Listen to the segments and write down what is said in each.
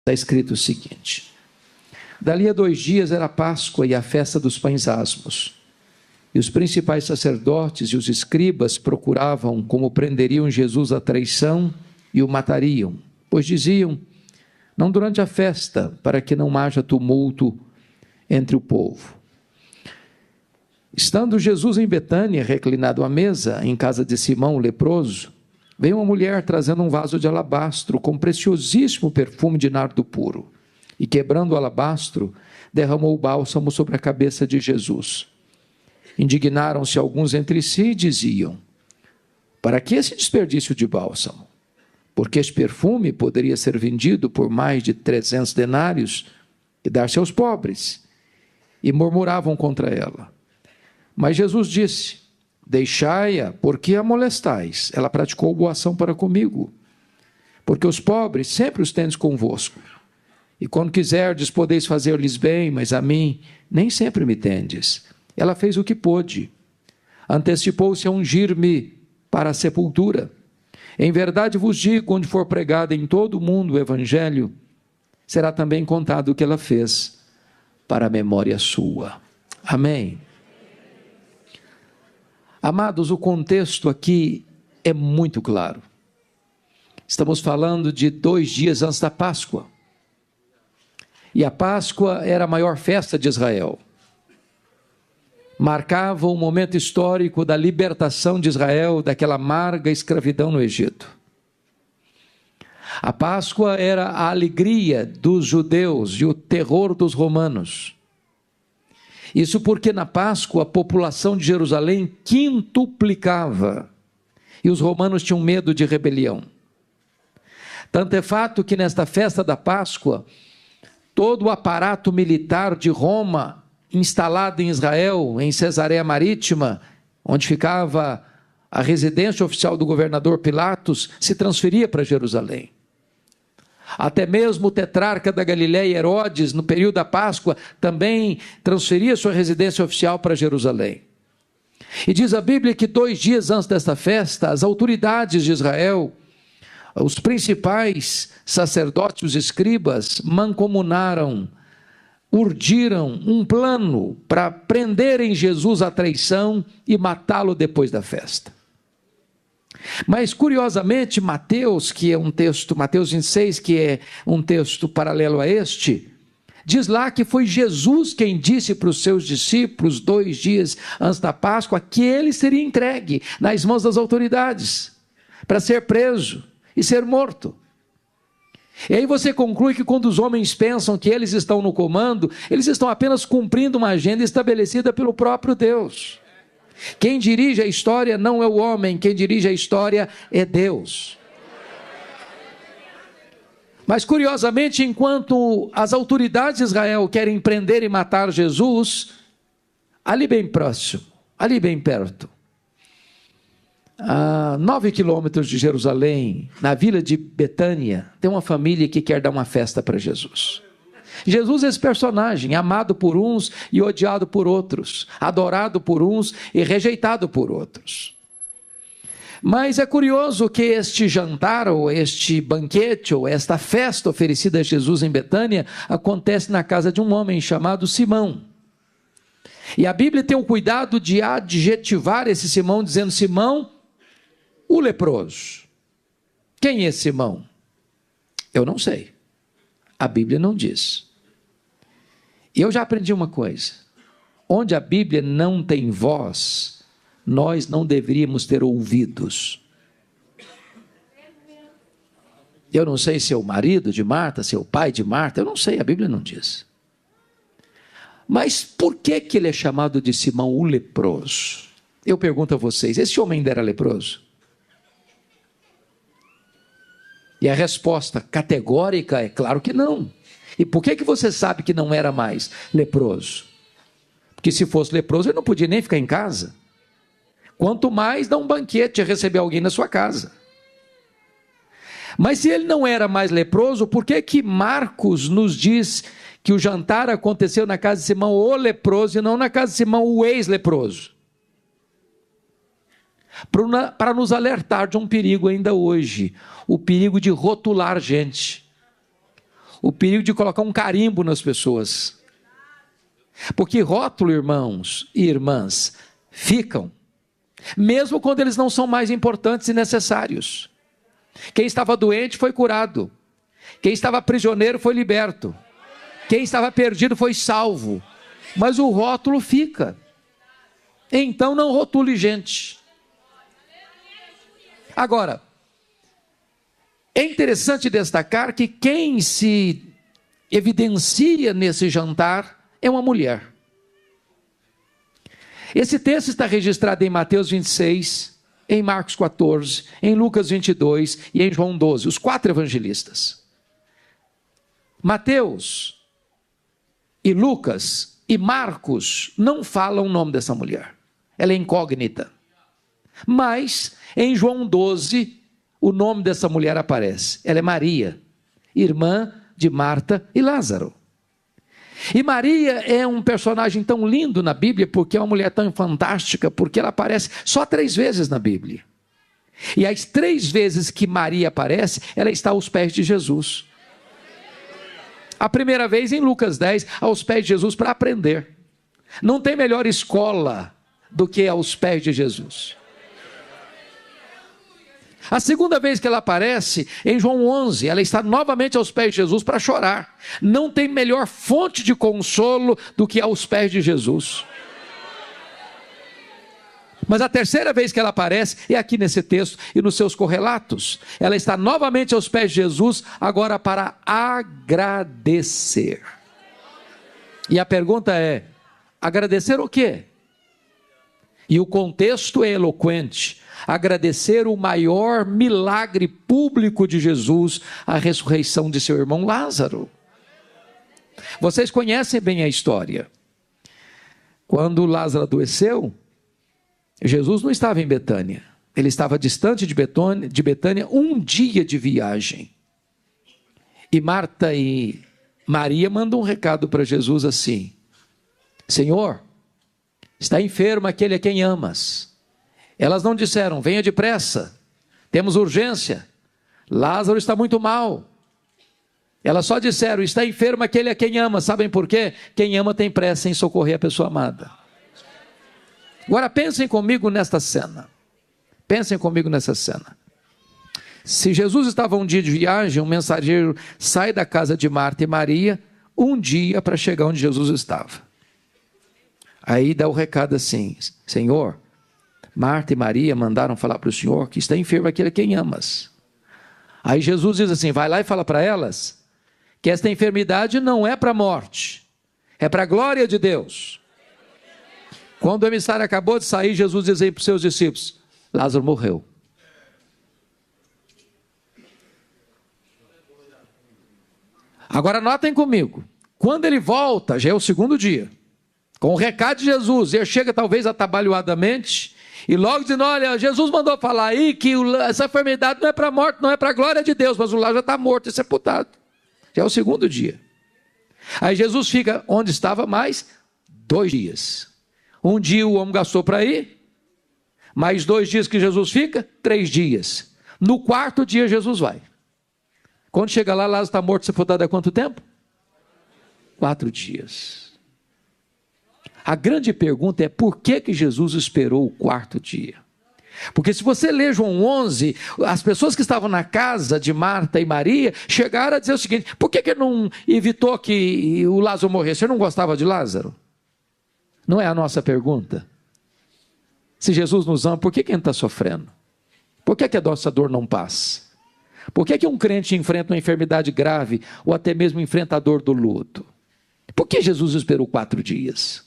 está escrito o seguinte: dali a 2 dias era a Páscoa e a festa dos pães asmos. E os principais sacerdotes e os escribas procuravam como prenderiam Jesus à traição e o matariam, pois diziam: não durante a festa, para que não haja tumulto entre o povo. Estando Jesus em Betânia, reclinado à mesa, em casa de Simão, o leproso, veio uma mulher trazendo um vaso de alabastro com preciosíssimo perfume de nardo puro, e quebrando o alabastro, derramou o bálsamo sobre a cabeça de Jesus. Indignaram-se alguns entre si e diziam: para que esse desperdício de bálsamo? Porque este perfume poderia ser vendido por mais de 300 denários e dar-se aos pobres. E murmuravam contra ela. Mas Jesus disse: deixai-a, porque a molestais. Ela praticou boa ação para comigo. Porque os pobres sempre os tendes convosco. E quando quiserdes, podeis fazer-lhes bem, mas a mim nem sempre me tendes. Ela fez o que pôde. Antecipou-se a ungir-me para a sepultura. Em verdade vos digo, onde for pregado em todo o mundo o evangelho, será também contado o que ela fez, para a memória sua. Amém. Amados, o contexto aqui é muito claro. Estamos falando de 2 dias antes da Páscoa. E a Páscoa era a maior festa de Israel. Marcava um momento histórico da libertação de Israel daquela amarga escravidão no Egito. A Páscoa era a alegria dos judeus e o terror dos romanos. Isso porque na Páscoa a população de Jerusalém quintuplicava e os romanos tinham medo de rebelião. Tanto é fato que nesta festa da Páscoa, todo o aparato militar de Roma, instalado em Israel, em Cesareia Marítima, onde ficava a residência oficial do governador Pilatos, se transferia para Jerusalém. Até mesmo o tetrarca da Galileia, Herodes, no período da Páscoa, também transferia sua residência oficial para Jerusalém. E diz a Bíblia que 2 dias antes desta festa, as autoridades de Israel, os principais sacerdotes, os escribas, mancomunaram, urdiram um plano para prenderem Jesus à traição e matá-lo depois da festa. Mas, curiosamente, Mateus, que é um texto, Mateus 26, que é um texto paralelo a este, diz lá que foi Jesus quem disse para os seus discípulos, 2 dias antes da Páscoa, que ele seria entregue nas mãos das autoridades, para ser preso e ser morto. E aí você conclui que quando os homens pensam que eles estão no comando, eles estão apenas cumprindo uma agenda estabelecida pelo próprio Deus. Quem dirige a história não é o homem, quem dirige a história é Deus. Mas curiosamente, enquanto as autoridades de Israel querem prender e matar Jesus, ali bem próximo, ali bem perto, a 9 quilômetros de Jerusalém, na vila de Betânia, tem uma família que quer dar uma festa para Jesus. Jesus é esse personagem, amado por uns e odiado por outros, adorado por uns e rejeitado por outros. Mas é curioso que este jantar, ou este banquete, ou esta festa oferecida a Jesus em Betânia, acontece na casa de um homem chamado Simão. E a Bíblia tem o cuidado de adjetivar esse Simão, dizendo: Simão, o leproso. Quem é esse Simão? Eu não sei. A Bíblia não diz. E eu já aprendi uma coisa: onde a Bíblia não tem voz, nós não deveríamos ter ouvidos. Eu não sei se é o marido de Marta, se é o pai de Marta, eu não sei, a Bíblia não diz. Mas por que ele é chamado de Simão o leproso? Eu pergunto a vocês, esse homem ainda era leproso? E a resposta categórica é claro que não. E por que você sabe que não era mais leproso? Porque se fosse leproso, ele não podia nem ficar em casa. Quanto mais dar um banquete e receber alguém na sua casa. Mas se ele não era mais leproso, por que Marcos nos diz que o jantar aconteceu na casa de Simão o leproso e não na casa de Simão o ex-leproso? Para nos alertar de um perigo ainda hoje, o perigo de rotular gente, o perigo de colocar um carimbo nas pessoas. Porque rótulo, irmãos e irmãs, ficam, mesmo quando eles não são mais importantes e necessários. Quem estava doente foi curado. Quem estava prisioneiro foi liberto. Quem estava perdido foi salvo. Mas o rótulo fica. Então não rotule gente. Agora, é interessante destacar que quem se evidencia nesse jantar é uma mulher. Esse texto está registrado em Mateus 26, em Marcos 14, em Lucas 22 e em João 12, os 4 evangelistas. Mateus e Lucas e Marcos não falam o nome dessa mulher. Ela é incógnita. Mas em João 12, o nome dessa mulher aparece. Ela é Maria, irmã de Marta e Lázaro. E Maria é um personagem tão lindo na Bíblia, porque é uma mulher tão fantástica, porque ela aparece só 3 vezes na Bíblia. E as 3 vezes que Maria aparece, ela está aos pés de Jesus. A primeira vez em Lucas 10, aos pés de Jesus para aprender. Não tem melhor escola do que aos pés de Jesus. A segunda vez que ela aparece, em João 11, ela está novamente aos pés de Jesus para chorar. Não tem melhor fonte de consolo do que aos pés de Jesus. Mas a terceira vez que ela aparece é aqui nesse texto e nos seus correlatos. Ela está novamente aos pés de Jesus, agora para agradecer. E a pergunta é: agradecer o quê? E o contexto é eloquente. Agradecer o maior milagre público de Jesus, a ressurreição de seu irmão Lázaro. Vocês conhecem bem a história. Quando Lázaro adoeceu, Jesus não estava em Betânia. Ele estava distante de Betânia 1 dia de viagem. E Marta e Maria mandam um recado para Jesus assim: Senhor, está enfermo aquele a quem amas. Elas não disseram: venha depressa, temos urgência, Lázaro está muito mal. Elas só disseram: está enfermo aquele a quem ama. Sabem por quê? Quem ama tem pressa em socorrer a pessoa amada. Agora pensem comigo nesta cena. Pensem comigo nessa cena. Se Jesus estava um dia de viagem, um mensageiro sai da casa de Marta e Maria, 1 dia para chegar onde Jesus estava. Aí dá o recado assim: Senhor, Marta e Maria mandaram falar para o Senhor que está enfermo aquele a quem amas. Aí Jesus diz assim: vai lá e fala para elas que esta enfermidade não é para a morte, é para a glória de Deus. Quando o emissário acabou de sair, Jesus diz aí para os seus discípulos: Lázaro morreu. Agora notem comigo, quando ele volta, já é o 2º dia, com o recado de Jesus, ele chega talvez atabalhoadamente, e logo dizendo: olha, Jesus mandou falar aí que essa enfermidade não é para a morte, não é para a glória de Deus, mas o Lázaro já está morto e sepultado. Já é o 2º dia. Aí Jesus fica onde estava mais 2 dias. 1 dia o homem gastou para ir, mais 2 dias que Jesus fica, 3 dias. No 4º dia Jesus vai. Quando chega lá, Lázaro está morto e sepultado há quanto tempo? 4 dias. A grande pergunta é: por que Jesus esperou o 4º dia? Porque se você ler João 11, as pessoas que estavam na casa de Marta e Maria chegaram a dizer o seguinte: por que não evitou que o Lázaro morresse? Você não gostava de Lázaro? Não é a nossa pergunta? Se Jesus nos ama, por que ele está sofrendo? Por que a nossa dor não passa? Por que um crente enfrenta uma enfermidade grave ou até mesmo enfrenta a dor do luto? Por que Jesus esperou 4 dias?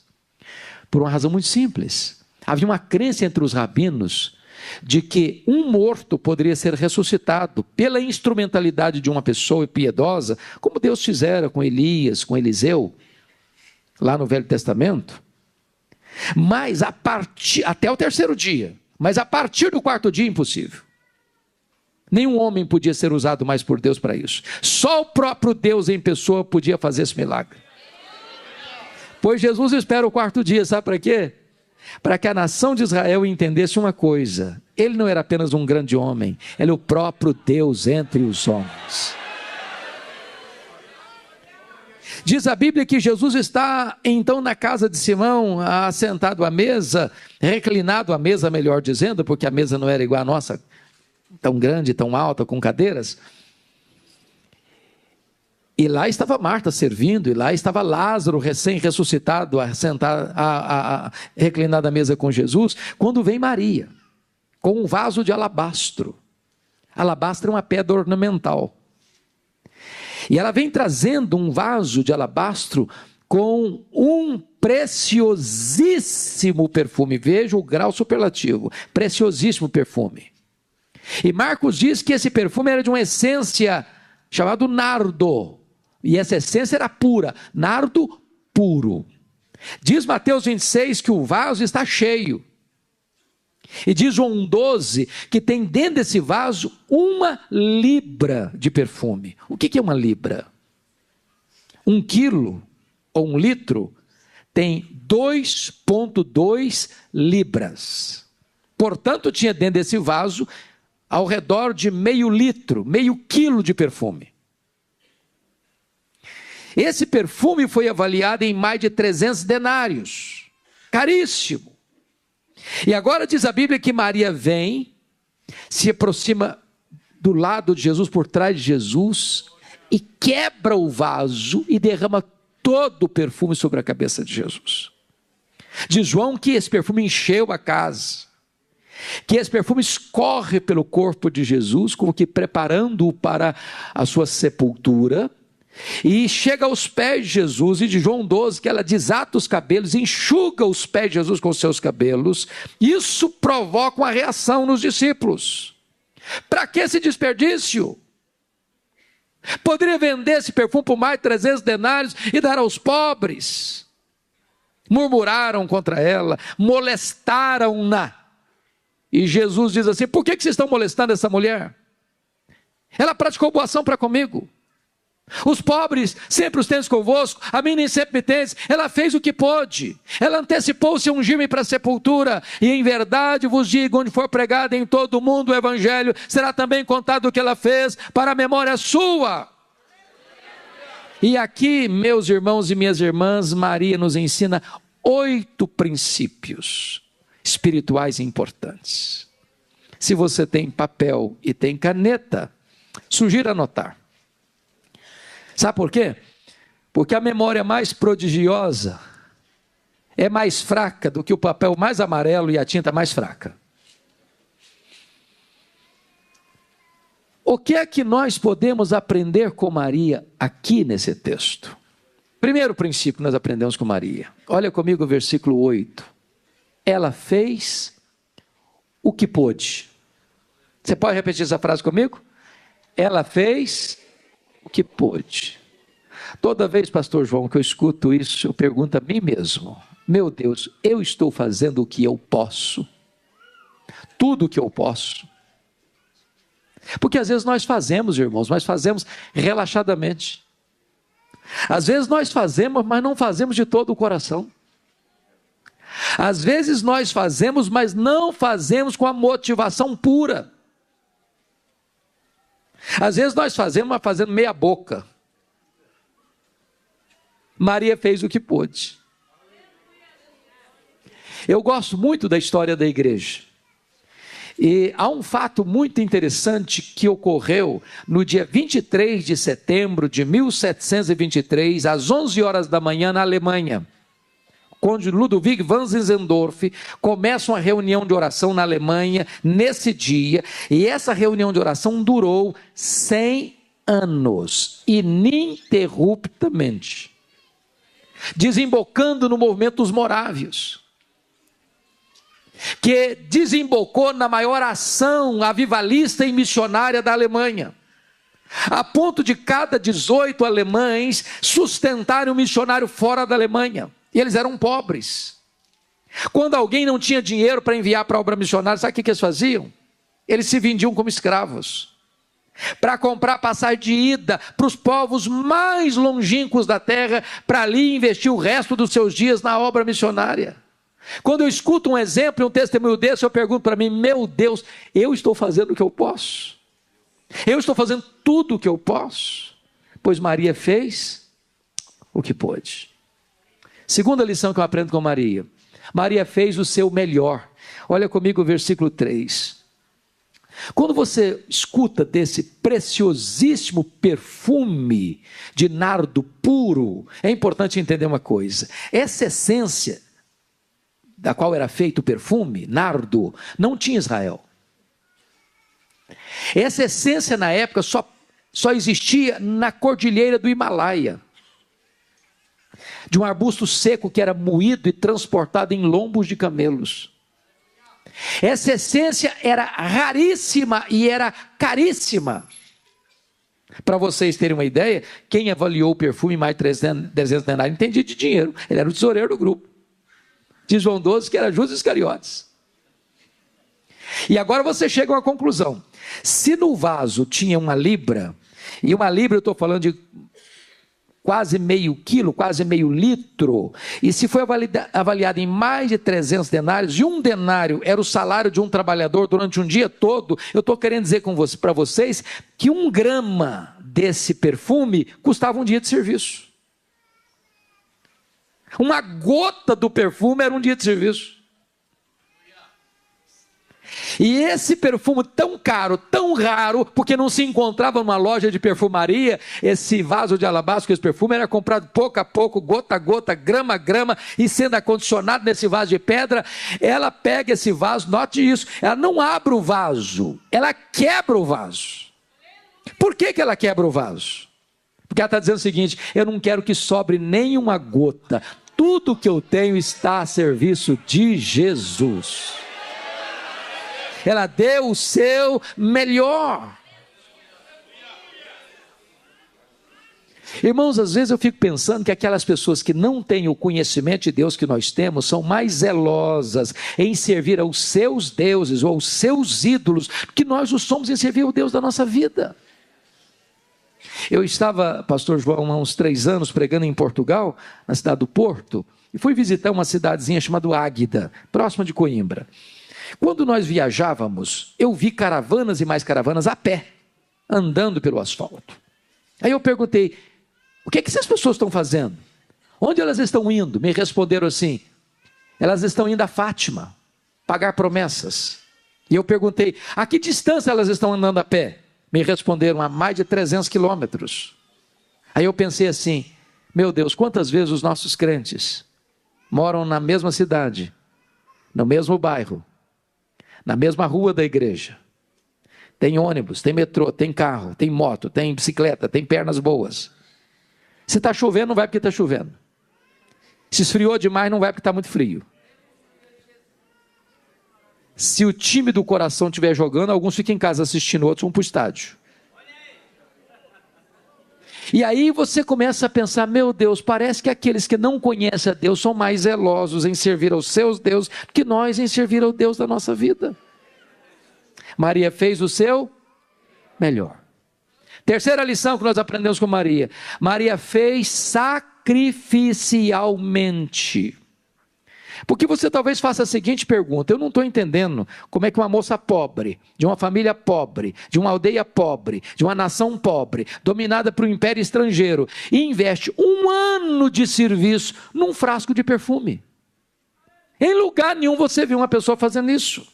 Por uma razão muito simples. Havia uma crença entre os rabinos de que um morto poderia ser ressuscitado pela instrumentalidade de uma pessoa piedosa, como Deus fizera com Elias, com Eliseu, lá no Velho Testamento. Mas até o 3º dia, mas a partir do 4º dia, impossível. Nenhum homem podia ser usado mais por Deus para isso. Só o próprio Deus em pessoa podia fazer esse milagre. Pois Jesus espera o 4º dia, sabe para quê? Para que a nação de Israel entendesse uma coisa: ele não era apenas um grande homem, ele é o próprio Deus entre os homens. Diz a Bíblia que Jesus está então na casa de Simão, assentado à mesa, reclinado à mesa, melhor dizendo, porque a mesa não era igual à nossa, tão grande, tão alta, com cadeiras. E lá estava Marta servindo, e lá estava Lázaro, recém-ressuscitado, reclinado à mesa com Jesus, quando vem Maria, com um vaso de alabastro. Alabastro é uma pedra ornamental. E ela vem trazendo um vaso de alabastro com um preciosíssimo perfume. Veja o grau superlativo, preciosíssimo perfume. E Marcos diz que esse perfume era de uma essência chamada nardo. E essa essência era pura, nardo puro. Diz Mateus 26 que o vaso está cheio. E diz João 12 que tem dentro desse vaso 1 libra de perfume. O que é 1 libra? 1 quilo ou 1 litro tem 2,2 libras. Portanto, tinha dentro desse vaso ao redor de meio litro, meio quilo de perfume. Esse perfume foi avaliado em mais de 300 denários. Caríssimo. E agora diz a Bíblia que Maria vem, se aproxima do lado de Jesus, por trás de Jesus, e quebra o vaso e derrama todo o perfume sobre a cabeça de Jesus. Diz João que esse perfume encheu a casa, que esse perfume escorre pelo corpo de Jesus, como que preparando-o para a sua sepultura, e chega aos pés de Jesus. E de João 12 que ela desata os cabelos, enxuga os pés de Jesus com os seus cabelos. Isso provoca uma reação nos discípulos. Para que esse desperdício? Poderia vender esse perfume por mais de 300 denários e dar aos pobres. Murmuraram contra ela, molestaram-na. E Jesus diz assim: por que vocês estão molestando essa mulher? Ela praticou boa ação para comigo. Os pobres sempre os tendes convosco, a mim nem sempre me tendes. Ela fez o que pôde, ela antecipou-se a ungir-me para a sepultura. E em verdade vos digo, onde for pregado em todo o mundo o evangelho, será também contado o que ela fez, para a memória sua. E aqui, meus irmãos e minhas irmãs, Maria nos ensina 8 princípios espirituais importantes. Se você tem papel e tem caneta, sugiro anotar. Sabe por quê? Porque a memória mais prodigiosa é mais fraca do que o papel mais amarelo e a tinta mais fraca. O que é que nós podemos aprender com Maria aqui nesse texto? Primeiro princípio que nós aprendemos com Maria. Olha comigo o versículo 8. Ela fez o que pôde. Você pode repetir essa frase comigo? Ela fez o que pôde. Toda vez, pastor João, que eu escuto isso, eu pergunto a mim mesmo: meu Deus, eu estou fazendo o que eu posso? Tudo o que eu posso? Porque às vezes nós fazemos, irmãos, mas fazemos relaxadamente. Às vezes nós fazemos, mas não fazemos de todo o coração. Às vezes nós fazemos, mas não fazemos com a motivação pura. Às vezes nós fazemos, mas fazendo meia boca. Maria fez o que pôde. Eu gosto muito da história da igreja. E há um fato muito interessante que ocorreu no dia 23 de setembro de 1723, às 11 horas da manhã, na Alemanha. Conde Ludwig von Zinzendorf começa uma reunião de oração na Alemanha nesse dia, e essa reunião de oração durou 100 anos, ininterruptamente, desembocando no movimento dos morávios, que desembocou na maior ação avivalista e missionária da Alemanha, a ponto de cada 18 alemães sustentarem um missionário fora da Alemanha. E eles eram pobres. Quando alguém não tinha dinheiro para enviar para a obra missionária, sabe o que eles faziam? Eles se vendiam como escravos, para comprar passagem de ida para os povos mais longínquos da terra, para ali investir o resto dos seus dias na obra missionária. Quando eu escuto um exemplo e um testemunho desse, eu pergunto para mim: meu Deus, eu estou fazendo o que eu posso? Eu estou fazendo tudo o que eu posso? Pois Maria fez o que pôde. Segunda lição que eu aprendo com Maria. Maria fez o seu melhor. Olha comigo o versículo 3. Quando você escuta desse preciosíssimo perfume de nardo puro, é importante entender uma coisa. Essa essência da qual era feito o perfume, nardo, não tinha Israel. Essa essência na época só existia na cordilheira do Himalaia, de um arbusto seco que era moído e transportado em lombos de camelos. Essa essência era raríssima e era caríssima. Para vocês terem uma ideia, quem avaliou o perfume mais de 300 denários entendia de dinheiro. Ele era o tesoureiro do grupo. Diz João 12 que era Judas Iscariotes. E agora você chega a uma conclusão. Se no vaso tinha uma libra, e uma libra eu estou falando de quase meio quilo, quase meio litro, e se foi avaliado em mais de 300 denários, e um denário era o salário de um trabalhador durante um dia todo, eu estou querendo dizer para vocês que 1 grama desse perfume custava um dia de serviço. Uma gota do perfume era um dia de serviço. E esse perfume tão caro, tão raro, porque não se encontrava numa loja de perfumaria, esse vaso de alabastro, esse perfume era comprado pouco a pouco, gota a gota, grama a grama, e sendo acondicionado nesse vaso de pedra, ela pega esse vaso, note isso, ela não abre o vaso, ela quebra o vaso. Por que ela quebra o vaso? Porque ela está dizendo o seguinte: eu não quero que sobre nenhuma gota, tudo que eu tenho está a serviço de Jesus. Ela deu o seu melhor. Irmãos, às vezes eu fico pensando que aquelas pessoas que não têm o conhecimento de Deus que nós temos, são mais zelosas em servir aos seus deuses ou aos seus ídolos, que nós o somos em servir ao Deus da nossa vida. Eu estava, pastor João, há uns 3 anos pregando em Portugal, na cidade do Porto, e fui visitar uma cidadezinha chamada Águeda, próxima de Coimbra. Quando nós viajávamos, eu vi caravanas e mais caravanas a pé, andando pelo asfalto. Aí eu perguntei: o que essas pessoas estão fazendo? Onde elas estão indo? Me responderam assim: elas estão indo a Fátima, pagar promessas. E eu perguntei: a que distância elas estão andando a pé? Me responderam: a mais de 300 quilômetros. Aí eu pensei assim: meu Deus, quantas vezes os nossos crentes moram na mesma cidade, no mesmo bairro, na mesma rua da igreja. Tem ônibus, tem metrô, tem carro, tem moto, tem bicicleta, tem pernas boas. Se está chovendo, não vai porque está chovendo. Se esfriou demais, não vai porque está muito frio. Se o time do coração estiver jogando, alguns ficam em casa assistindo, outros vão para o estádio. E aí você começa a pensar: meu Deus, parece que aqueles que não conhecem a Deus são mais zelosos em servir aos seus deuses que nós em servir ao Deus da nossa vida. Maria fez o seu melhor. Terceira lição que nós aprendemos com Maria: Maria fez sacrificialmente. Porque você talvez faça a seguinte pergunta: eu não estou entendendo como é que uma moça pobre, de uma família pobre, de uma aldeia pobre, de uma nação pobre, dominada por um império estrangeiro, e investe 1 ano de serviço num frasco de perfume. Em lugar nenhum você viu uma pessoa fazendo isso.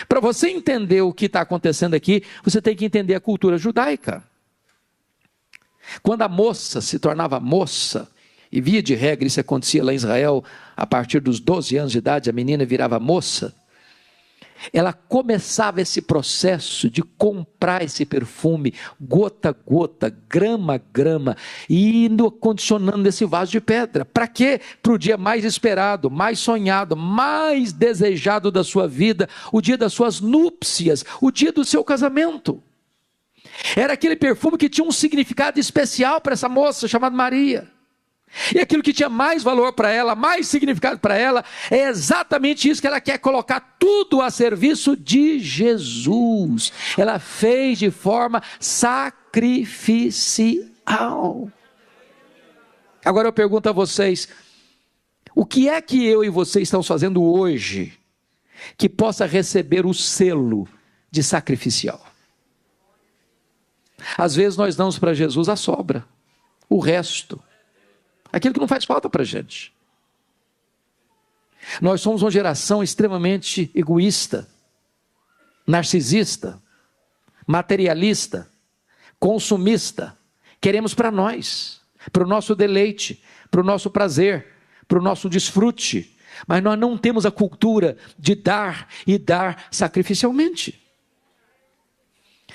Para você entender o que está acontecendo aqui, você tem que entender a cultura judaica. Quando a moça se tornava moça, e via de regra isso acontecia lá em Israel, a partir dos 12 anos de idade, a menina virava moça, ela começava esse processo de comprar esse perfume, gota a gota, grama a grama, e indo condicionando esse vaso de pedra. Para quê? Para o dia mais esperado, mais sonhado, mais desejado da sua vida, o dia das suas núpcias, o dia do seu casamento. Era aquele perfume que tinha um significado especial para essa moça chamada Maria. E aquilo que tinha mais valor para ela, mais significado para ela, é exatamente isso que ela quer colocar tudo a serviço de Jesus. Ela fez de forma sacrificial. Agora eu pergunto a vocês: o que é que eu e vocês estamos fazendo hoje que possa receber o selo de sacrificial? Às vezes nós damos para Jesus a sobra, o resto. aquilo que não faz falta para a gente. Nós somos uma geração extremamente egoísta, narcisista, materialista, consumista. Queremos para nós, para o nosso deleite, para o nosso prazer, para o nosso desfrute. Mas nós não temos a cultura de dar e dar sacrificialmente.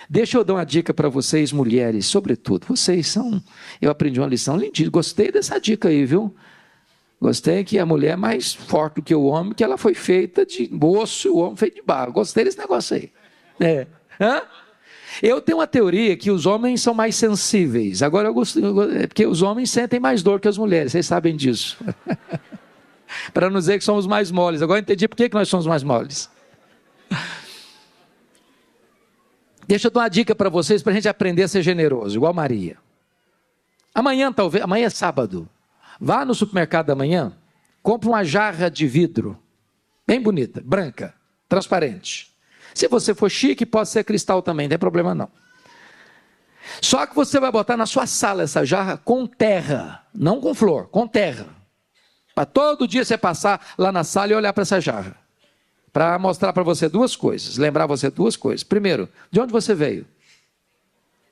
Deixa eu dar uma dica para vocês, mulheres, sobretudo. Vocês são... Eu aprendi uma lição lindíssima. Gostei dessa dica aí, viu? Gostei que a mulher é mais forte do que o homem, que ela foi feita de osso e o homem feito de barro. Gostei desse negócio aí. Eu tenho uma teoria que os homens são mais sensíveis. Agora, porque os homens sentem mais dor que as mulheres. Vocês sabem disso. Para não dizer que somos mais moles. Agora eu entendi por que nós somos mais moles. Deixa eu dar uma dica para vocês, para a gente aprender a ser generoso, igual Maria. Amanhã é sábado. Vá no supermercado amanhã, compre uma jarra de vidro, bem bonita, branca, transparente. Se você for chique, pode ser cristal também, não tem problema não. Só que você vai botar na sua sala essa jarra com terra, não com flor, com terra. Para todo dia você passar lá na sala e olhar para essa jarra. Para mostrar para você duas coisas, lembrar você duas coisas. Primeiro, de onde você veio?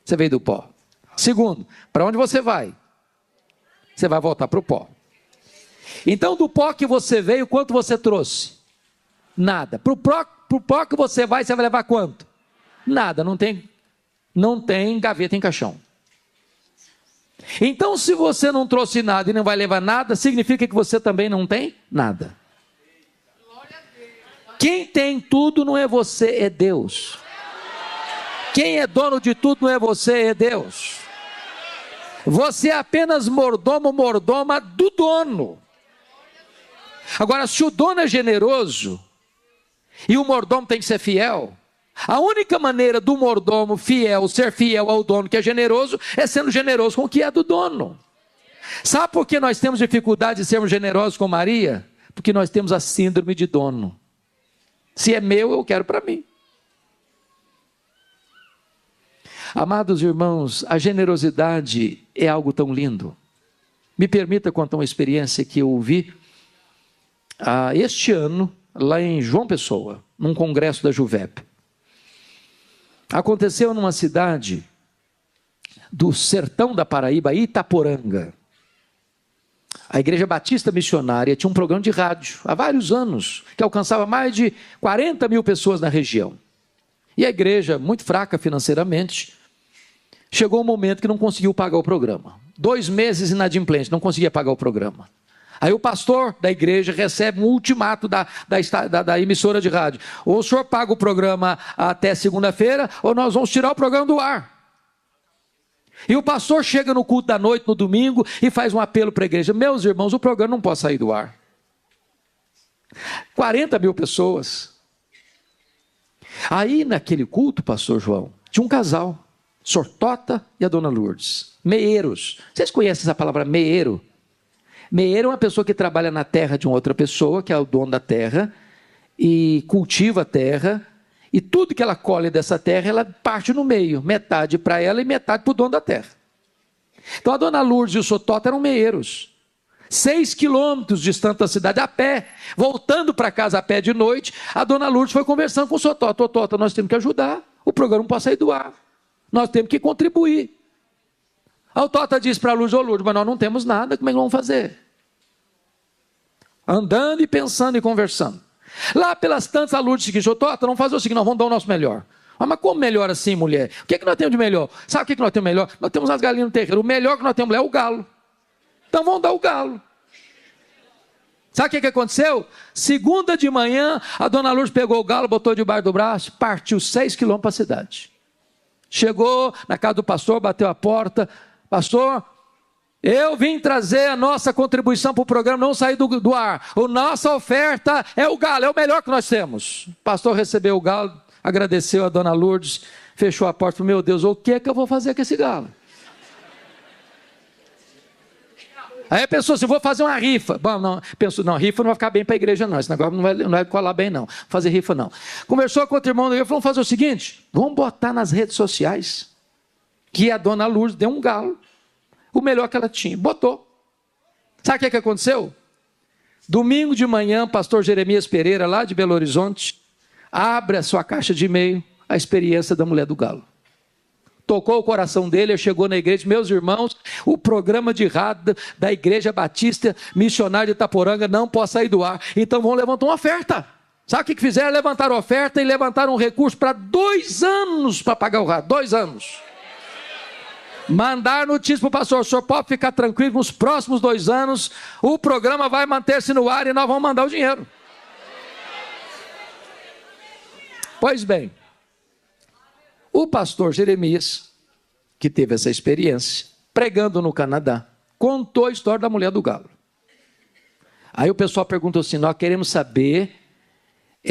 Você veio do pó. Segundo, para onde você vai? Você vai voltar para o pó. Então, do pó que você veio, quanto você trouxe? Nada. Para o pó que você vai levar quanto? Nada, não tem gaveta em caixão. Então, se você não trouxe nada e não vai levar nada, significa que você também não tem nada. Quem tem tudo não é você, é Deus. Quem é dono de tudo não é você, é Deus. Você é apenas mordomo, mordoma do dono. Agora, se o dono é generoso e o mordomo tem que ser fiel, a única maneira do mordomo fiel ser fiel ao dono que é generoso é sendo generoso com o que é do dono. Sabe por que nós temos dificuldade de sermos generosos com Maria? Porque nós temos a síndrome de dono. Se é meu, eu quero para mim. Amados irmãos, a generosidade é algo tão lindo. Me permita contar uma experiência que eu ouvi este ano, lá em João Pessoa, num congresso da Juvep. Aconteceu numa cidade do sertão da Paraíba, Itaporanga. A Igreja Batista Missionária tinha um programa de rádio, há vários anos, que alcançava mais de 40 mil pessoas na região. E a igreja, muito fraca financeiramente, chegou um momento que não conseguiu pagar o programa. 2 meses inadimplente, não conseguia pagar o programa. Aí o pastor da igreja recebe um ultimato da emissora de rádio. Ou o senhor paga o programa até segunda-feira, ou nós vamos tirar o programa do ar. E o pastor chega no culto da noite, no domingo, e faz um apelo para a igreja. Meus irmãos, o programa não pode sair do ar. 40 mil pessoas. Aí naquele culto, pastor João, tinha um casal, Sr. Tota e a dona Lourdes, meeiros. Vocês conhecem essa palavra meeiro? Meeiro é uma pessoa que trabalha na terra de uma outra pessoa, que é o dono da terra, e cultiva a terra, e tudo que ela colhe dessa terra, ela parte no meio, metade para ela e metade para o dono da terra. Então a dona Lourdes e o Sr. Tota eram meeiros. 6 quilômetros distante da cidade, a pé, voltando para casa a pé de noite, a dona Lourdes foi conversando com o Sr. Tota. Ô Tota, nós temos que ajudar, o programa não pode sair do ar, nós temos que contribuir. Aí o Tota disse para a Lourdes, ô Lourdes, mas nós não temos nada, como é que vamos fazer? Andando e pensando e conversando. Lá pelas tantas, a Lourdes disse, ô Tota, vamos fazer o seguinte, nós vamos dar o nosso melhor. Mas como melhor assim, mulher? O que nós temos de melhor? Sabe o que nós temos de melhor? Nós temos as galinhas no terreiro, o melhor que nós temos lá é o galo. Então vamos dar o galo. Sabe o que aconteceu? Segunda de manhã, a dona Lourdes pegou o galo, botou debaixo do braço, partiu 6 quilômetros para a cidade. Chegou na casa do pastor, bateu a porta. Pastor, eu vim trazer a nossa contribuição para o programa não sair do ar. A nossa oferta é o galo, é o melhor que nós temos. O pastor recebeu o galo, agradeceu a dona Lourdes, fechou a porta, falou, meu Deus, o que é que eu vou fazer com esse galo? Aí a pessoa assim, vou fazer uma rifa. Bom, não, pensou, não, rifa não vai ficar bem para a igreja não, esse negócio não vai colar bem não, fazer rifa não. Conversou com outro irmão da igreja, falou, vamos fazer o seguinte, vamos botar nas redes sociais, que a dona Lourdes deu um galo, o melhor que ela tinha, botou. Sabe o que aconteceu? Domingo de manhã, pastor Jeremias Pereira, lá de Belo Horizonte, abre a sua caixa de e-mail, a experiência da mulher do galo. Tocou o coração dele, ele chegou na igreja, meus irmãos, o programa de rádio da Igreja Batista Missionária de Itaporanga não pode sair do ar, então vão levantar uma oferta. Sabe o que fizeram? Levantaram oferta e levantaram um recurso para 2 anos para pagar o rádio, 2 anos. Mandar notícia para o pastor, o senhor pode ficar tranquilo, nos próximos 2 anos, o programa vai manter-se no ar e nós vamos mandar o dinheiro. Pois bem, o pastor Jeremias, que teve essa experiência, pregando no Canadá, contou a história da mulher do galo. Aí o pessoal perguntou assim, nós queremos saber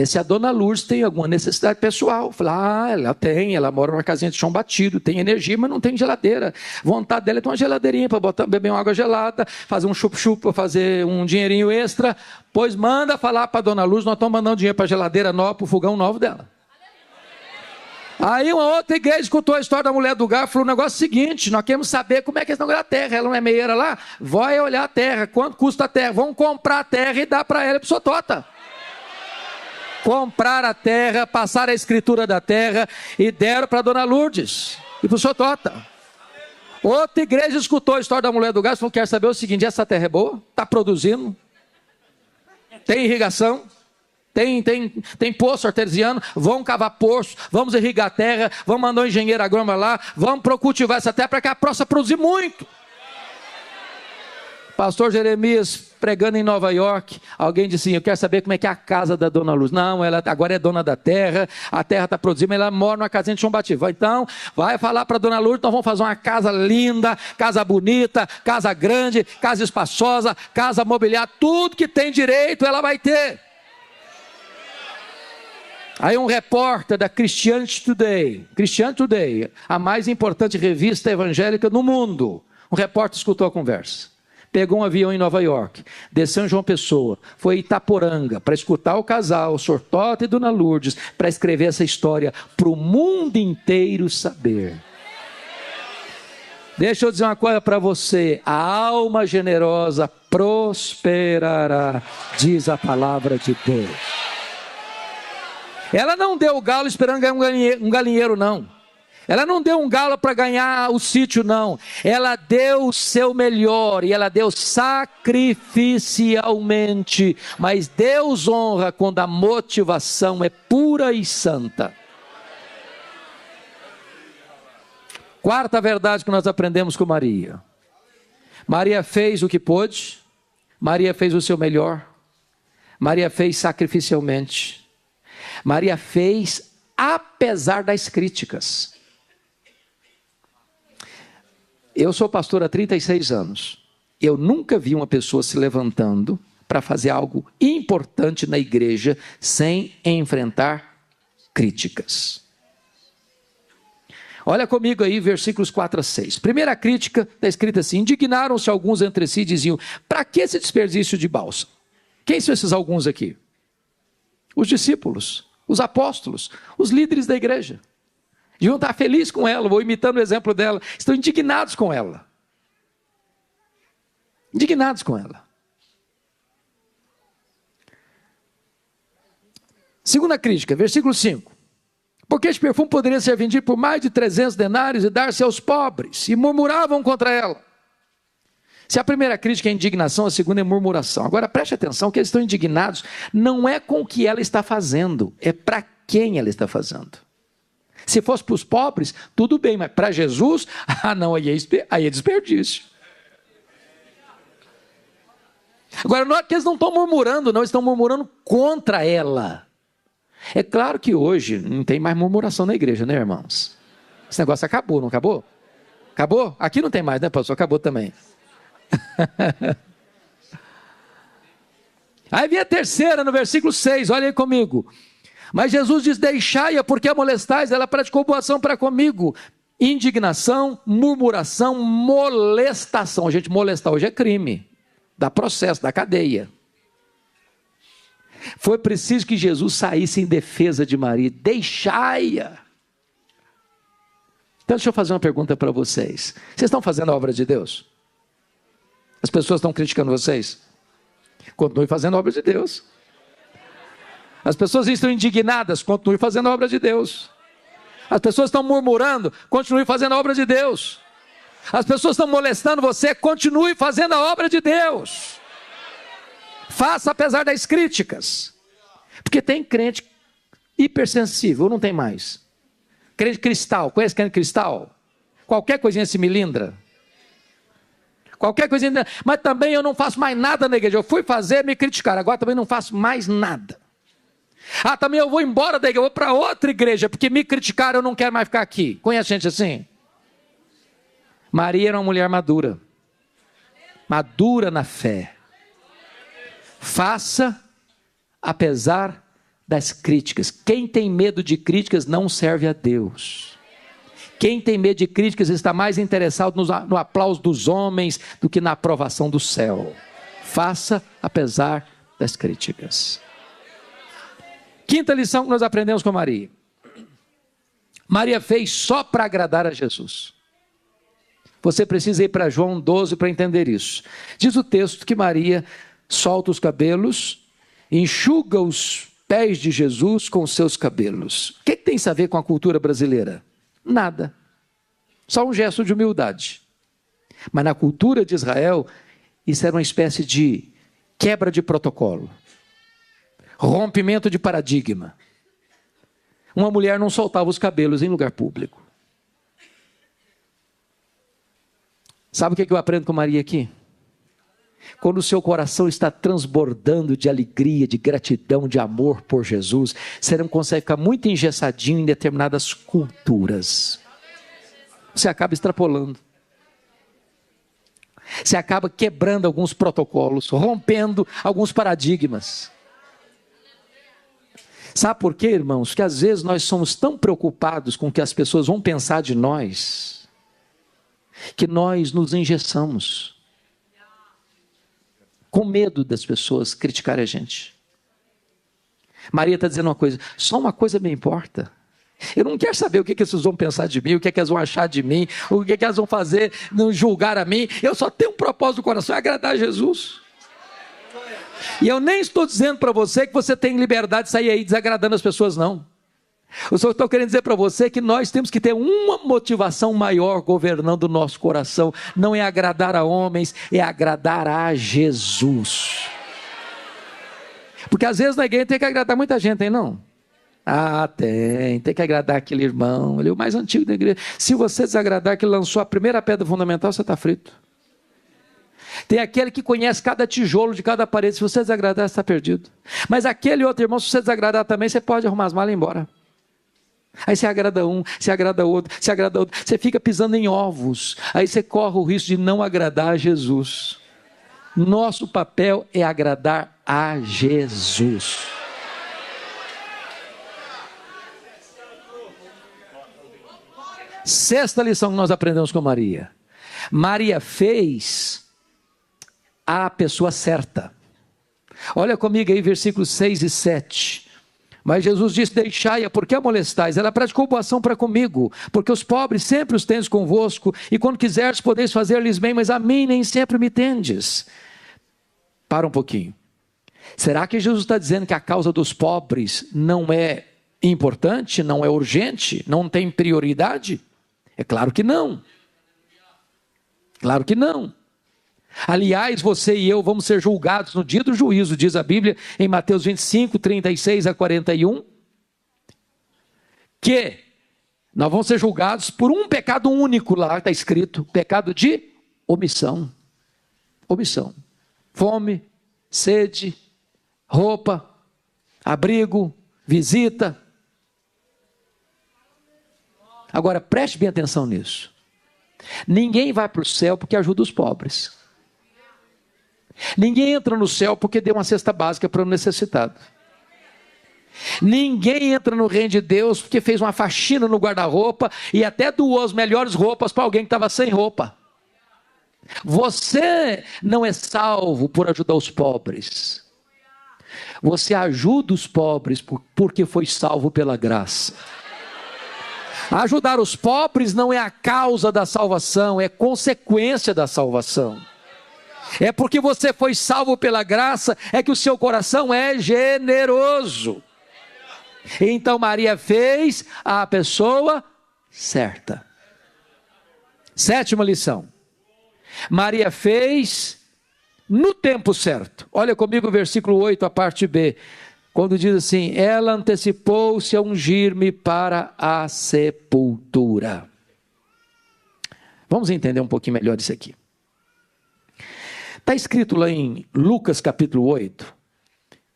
se a dona Lourdes tem alguma necessidade pessoal. Eu falei, ela tem, ela mora numa casinha de chão batido, tem energia, mas não tem geladeira. Vontade dela é ter uma geladeirinha para beber uma água gelada, fazer um chup-chup para fazer um dinheirinho extra. Pois manda falar para a dona Lourdes, nós estamos mandando dinheiro para a geladeira nova, para o fogão novo dela. Aí uma outra igreja escutou a história da mulher do galo e falou o negócio seguinte, nós queremos saber como é que eles estão ganhando a terra, ela não é meieira lá? Vai olhar a terra, quanto custa a terra? Vamos comprar a terra e dar para ela e para o Sotota. Comprar a terra, passar a escritura da terra e deram para a dona Lourdes e para o Sotota. Outra igreja escutou a história da mulher do galo e falou, quer saber o seguinte, essa terra é boa? Está produzindo? Tem irrigação? Tem poço artesiano, vamos cavar poço, vamos irrigar a terra, vamos mandar um engenheiro agrônomo lá, vamos cultivar essa terra para que ela possa produzir muito. Pastor Jeremias pregando em Nova York, alguém disse assim, eu quero saber como é que é a casa da dona Luz. Não, ela agora é dona da terra, a terra está produzindo, mas ela mora numa casinha de chão batido. Então, vai falar para a dona Luz, nós vamos fazer uma casa linda, casa bonita, casa grande, casa espaçosa, casa mobiliada, tudo que tem direito ela vai ter. Aí um repórter da Christianity Today, a mais importante revista evangélica no mundo, um repórter escutou a conversa, pegou um avião em Nova York, desceu em João Pessoa, foi em Itaporanga, para escutar o casal, o Sr. Tota e Dona Lourdes, para escrever essa história, para o mundo inteiro saber. Deixa eu dizer uma coisa para você, a alma generosa prosperará, diz a palavra de Deus. Ela não deu o galo esperando ganhar um galinheiro, não. Ela não deu um galo para ganhar o sítio, não. Ela deu o seu melhor e ela deu sacrificialmente. Mas Deus honra quando a motivação é pura e santa. Quarta verdade que nós aprendemos com Maria. Maria fez o que pôde. Maria fez o seu melhor. Maria fez sacrificialmente. Maria fez apesar das críticas. Eu sou pastor há 36 anos. Eu nunca vi uma pessoa se levantando para fazer algo importante na igreja sem enfrentar críticas. Olha comigo aí, versículos 4 a 6. Primeira crítica está escrita assim: indignaram-se alguns entre si e diziam, para que esse desperdício de bálsamo? Quem são esses alguns aqui? Os discípulos, os apóstolos, os líderes da igreja. Deviam estar felizes com ela, vou imitando o exemplo dela. Estão indignados com ela. Indignados com ela. Segunda crítica, versículo 5. Porque este perfume poderia ser vendido por mais de 300 denários e dar-se aos pobres. E murmuravam contra ela. Se a primeira crítica é indignação, a segunda é murmuração. Agora preste atenção que eles estão indignados, não é com o que ela está fazendo, é para quem ela está fazendo. Se fosse para os pobres, tudo bem, mas para Jesus, não, aí é desperdício. Agora, não é que eles não estão murmurando, não, eles estão murmurando contra ela. É claro que hoje não tem mais murmuração na igreja, né, irmãos? Esse negócio acabou, não acabou? Acabou? Aqui não tem mais, né, pastor? Acabou também. Aí vem a terceira no versículo 6, olha aí comigo. Mas Jesus diz, deixai-a, porque a molestais, ela praticou boa ação para comigo. Indignação, murmuração, molestação. Gente, molestar hoje é crime, dá processo, dá cadeia. Foi preciso que Jesus saísse em defesa de Maria, deixai-a. Então deixa eu fazer uma pergunta para vocês. Vocês estão fazendo a obra de Deus? As pessoas estão criticando vocês? Continue fazendo a obra de Deus. As pessoas estão indignadas? Continue fazendo a obra de Deus. As pessoas estão murmurando? Continue fazendo a obra de Deus. As pessoas estão molestando você? Continue fazendo a obra de Deus. Faça apesar das críticas. Porque tem crente hipersensível, não tem mais. Crente cristal, conhece crente cristal? Qualquer coisinha se melindra. Qualquer coisinha, mas também eu não faço mais nada na igreja. Eu fui fazer, me criticaram, agora também não faço mais nada. Também eu vou embora da igreja, eu vou para outra igreja, porque me criticaram, eu não quero mais ficar aqui. Conhece gente assim? Maria era uma mulher madura. Madura na fé. Faça apesar das críticas. Quem tem medo de críticas não serve a Deus. Quem tem medo de críticas está mais interessado no aplauso dos homens do que na aprovação do céu. Faça apesar das críticas. Quinta lição que nós aprendemos com Maria. Maria fez só para agradar a Jesus. Você precisa ir para João 12 para entender isso. Diz o texto que Maria solta os cabelos, enxuga os pés de Jesus com os seus cabelos. O que tem isso a ver com a cultura brasileira? Nada. Só um gesto de humildade. Mas na cultura de Israel, isso era uma espécie de quebra de protocolo. Rompimento de paradigma. Uma mulher não soltava os cabelos em lugar público. Sabe o que eu aprendo com Maria aqui? Quando o seu coração está transbordando de alegria, de gratidão, de amor por Jesus, você não consegue ficar muito engessadinho em determinadas culturas. Você acaba extrapolando. Você acaba quebrando alguns protocolos, rompendo alguns paradigmas. Sabe por quê, irmãos? Porque às vezes nós somos tão preocupados com o que as pessoas vão pensar de nós, que nós nos engessamos, com medo das pessoas criticarem a gente. Maria está dizendo uma coisa, só uma coisa me importa. Eu não quero saber o que vocês vão pensar de mim, o que elas vão achar de mim, o que elas vão fazer, não julgar a mim. Eu só tenho um propósito no coração, é agradar a Jesus. E eu nem estou dizendo para você que você tem liberdade de sair aí desagradando as pessoas, não. Eu só estou querendo dizer para você que nós temos que ter uma motivação maior governando o nosso coração. Não é agradar a homens, é agradar a Jesus. Porque às vezes na igreja tem que agradar muita gente, tem não? Tem que agradar aquele irmão, ele é o mais antigo da igreja. Se você desagradar que lançou a primeira pedra fundamental, você está frito. Tem aquele que conhece cada tijolo de cada parede, se você desagradar, você está perdido. Mas aquele outro irmão, se você desagradar também, você pode arrumar as malas e ir embora. Aí você agrada um, você agrada outro, você agrada outro, você fica pisando em ovos, aí você corre o risco de não agradar a Jesus. Nosso papel é agradar a Jesus. Sexta lição que nós aprendemos com Maria. Maria fez a pessoa certa. Olha comigo aí, versículos 6 e 7. Mas Jesus disse, deixai-a, porque a molestais? Ela praticou boa ação para comigo, porque os pobres sempre os tendes convosco, e quando quiseres podeis fazer-lhes bem, mas a mim nem sempre me tendes. Para um pouquinho. Será que Jesus está dizendo que a causa dos pobres não é importante, não é urgente, não tem prioridade? É claro que não. Claro que não. Aliás, você e eu vamos ser julgados no dia do juízo, diz a Bíblia em Mateus 25, 36 a 41, que nós vamos ser julgados por um pecado único, lá está escrito, pecado de omissão. Omissão. Fome, sede, roupa, abrigo, visita. Agora preste bem atenção nisso. Ninguém vai para o céu porque ajuda os pobres. Ninguém entra no céu porque deu uma cesta básica para o necessitado. Ninguém entra no reino de Deus porque fez uma faxina no guarda-roupa e até doou as melhores roupas para alguém que estava sem roupa. Você não é salvo por ajudar os pobres. Você ajuda os pobres porque foi salvo pela graça. Ajudar os pobres não é a causa da salvação, é consequência da salvação. É porque você foi salvo pela graça, é que o seu coração é generoso. Então Maria fez a pessoa certa. Sétima lição. Maria fez no tempo certo. Olha comigo o versículo 8, a parte B. Quando diz assim: ela antecipou-se a ungir-me para a sepultura. Vamos entender um pouquinho melhor isso aqui. Está escrito lá em Lucas capítulo 8,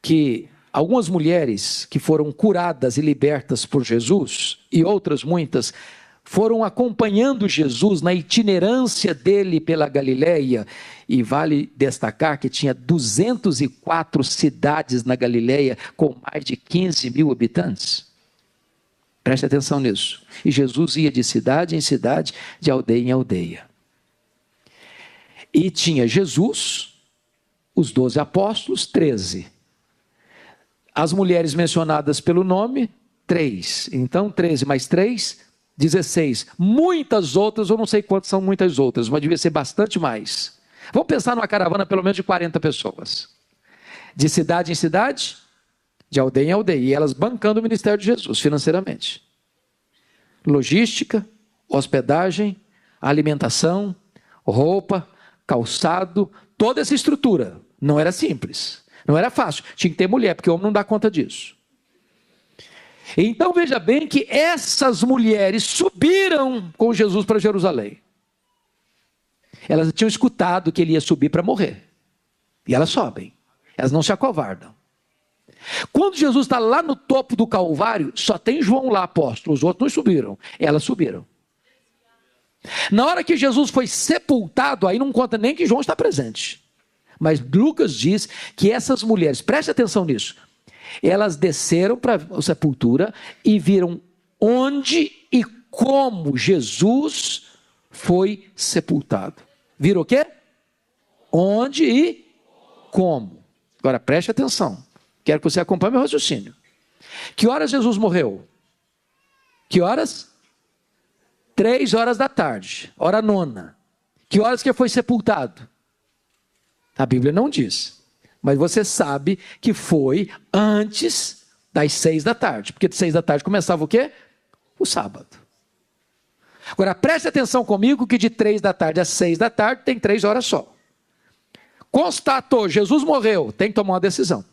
que algumas mulheres que foram curadas e libertas por Jesus, e outras muitas, foram acompanhando Jesus na itinerância dele pela Galileia, e vale destacar que tinha 204 cidades na Galileia, com mais de 15 mil habitantes. Preste atenção nisso. E Jesus ia de cidade em cidade, de aldeia em aldeia. E tinha Jesus, os 12 apóstolos, 13. As mulheres mencionadas pelo nome, 3. Então 13 mais 3, 16. Muitas outras, eu não sei quantas são muitas outras, mas devia ser bastante mais. Vamos pensar numa caravana pelo menos de 40 pessoas. De cidade em cidade, de aldeia em aldeia. E elas bancando o ministério de Jesus financeiramente. Logística, hospedagem, alimentação, roupa, calçado, toda essa estrutura. Não era simples, não era fácil. Tinha que ter mulher, porque o homem não dá conta disso. Então veja bem que essas mulheres subiram com Jesus para Jerusalém. Elas tinham escutado que ele ia subir para morrer. E elas sobem. Elas não se acovardam. Quando Jesus está lá no topo do Calvário, só tem João lá, apóstolo. Os outros não subiram. Elas subiram. Na hora que Jesus foi sepultado, aí não conta nem que João está presente. Mas Lucas diz que essas mulheres, preste atenção nisso, elas desceram para a sepultura e viram onde e como Jesus foi sepultado. Viram o quê? Onde e como. Agora preste atenção. Quero que você acompanhe meu raciocínio. Que horas Jesus morreu? Que horas? 3 horas da tarde, hora nona. Que horas que foi sepultado? A Bíblia não diz. Mas você sabe que foi antes das 6 da tarde. Porque de 6 da tarde começava o quê? O sábado. Agora preste atenção comigo que de 3 da tarde às 6 da tarde tem 3 horas só. Constatou, Jesus morreu, tem que tomar uma decisão.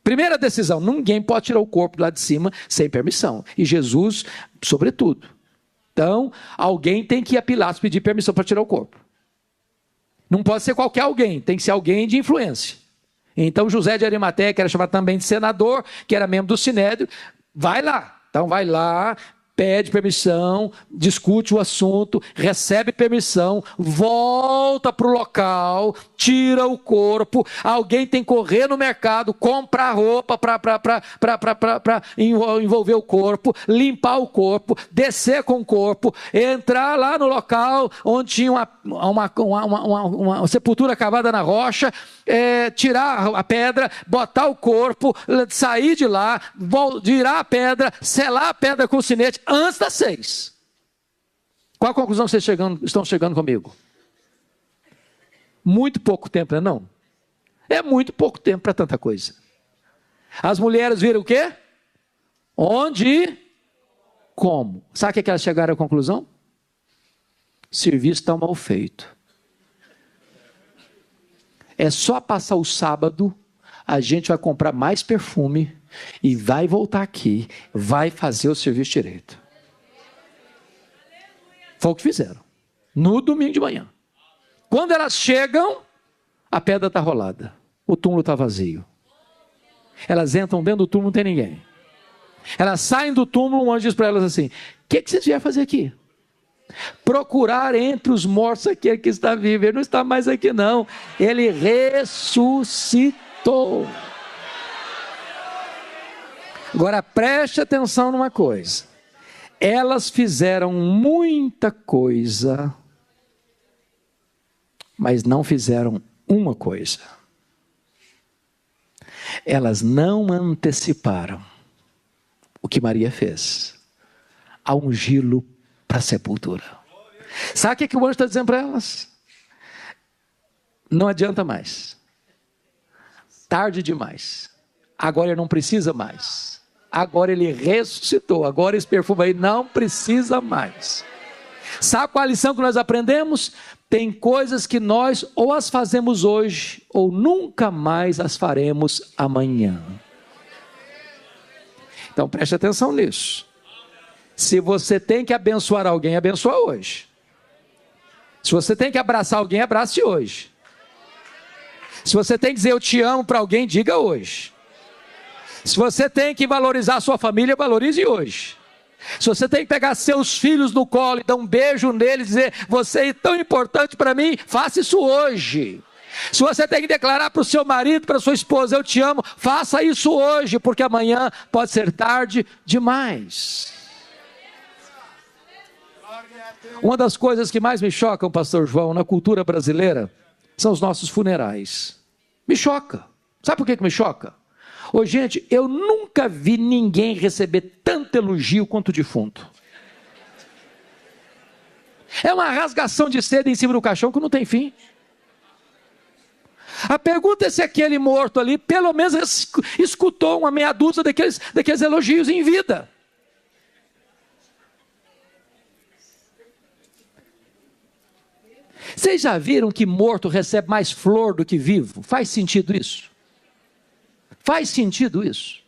Primeira decisão, ninguém pode tirar o corpo lá de cima sem permissão. E Jesus, sobretudo. Então, alguém tem que ir a Pilatos pedir permissão para tirar o corpo. Não pode ser qualquer alguém, tem que ser alguém de influência. Então, José de Arimateia, que era chamado também de senador, que era membro do Sinédrio, vai lá. Então, vai lá, pede permissão, discute o assunto, recebe permissão, volta para o local, tira o corpo. Alguém tem que correr no mercado, comprar roupa para envolver o corpo, limpar o corpo, descer com o corpo, entrar lá no local onde tinha uma sepultura cavada na rocha, tirar a pedra, botar o corpo, sair de lá, virar a pedra, selar a pedra com o sinete, antes das 6. Qual a conclusão vocês estão chegando comigo? Muito pouco tempo, não é? É muito pouco tempo para tanta coisa. As mulheres viram o quê? Onde e como. Sabe o que elas chegaram à conclusão? O serviço está mal feito. É só passar o sábado, a gente vai comprar mais perfume e vai voltar aqui, vai fazer o serviço direito. Foi o que fizeram. No domingo de manhã. Quando elas chegam, a pedra está rolada. O túmulo está vazio. Elas entram dentro do túmulo, não tem ninguém. Elas saem do túmulo, um anjo diz para elas assim: o que vocês vieram fazer aqui? Procurar entre os mortos aquele que está vivo. Ele não está mais aqui não. Ele ressuscitou. Agora preste atenção numa coisa. Elas fizeram muita coisa, mas não fizeram uma coisa. Elas não anteciparam o que Maria fez, a ungí-lo para a sepultura. Sabe o que o anjo está dizendo para elas? Não adianta mais. Tarde demais. Agora ele não precisa mais. Agora ele ressuscitou. Agora esse perfume aí não precisa mais. Sabe qual a lição que nós aprendemos? Tem coisas que nós ou as fazemos hoje, ou nunca mais as faremos amanhã. Então preste atenção nisso. Se você tem que abençoar alguém, abençoa hoje. Se você tem que abraçar alguém, abrace hoje. Se você tem que dizer eu te amo para alguém, diga hoje. Se você tem que valorizar a sua família, valorize hoje. Se você tem que pegar seus filhos no colo e dar um beijo neles e dizer, você é tão importante para mim, faça isso hoje. Se você tem que declarar para o seu marido, para a sua esposa, eu te amo, faça isso hoje, porque amanhã pode ser tarde demais. Uma das coisas que mais me chocam, pastor João, na cultura brasileira, são os nossos funerais. Me choca. Sabe por que me choca? Ô, gente, eu nunca vi ninguém receber tanto elogio quanto o defunto. É uma rasgação de seda em cima do caixão que não tem fim. A pergunta é se aquele morto ali, pelo menos escutou uma meia dúzia daqueles elogios em vida. Vocês já viram que morto recebe mais flor do que vivo? Faz sentido isso? Faz sentido isso?